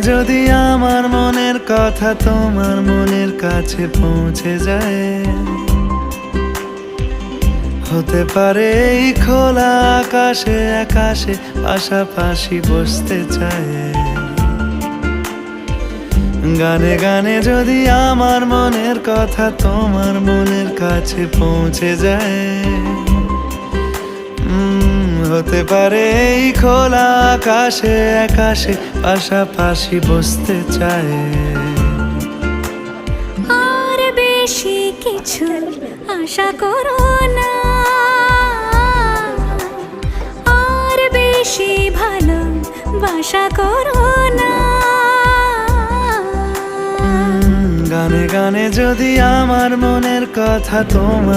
যদি আমার মনের কথা তোমার মনের কাছে পৌঁছে যায়, হতে পারে এই খোলা আকাশে আকাশে পাশাপাশি বসতে চায়। গানে গানে যদি আমার মনের কথা তোমার মনের কাছে পৌঁছে যায়, হতে পারে এই খোলা আকাশে আকাশে পাশাপাশি বসতে চায়। আর বেশি কিছু আশা করো না, আর বেশি ভালোবাসা করো না। গানে গানে যদি আমার মনের কথা তোমার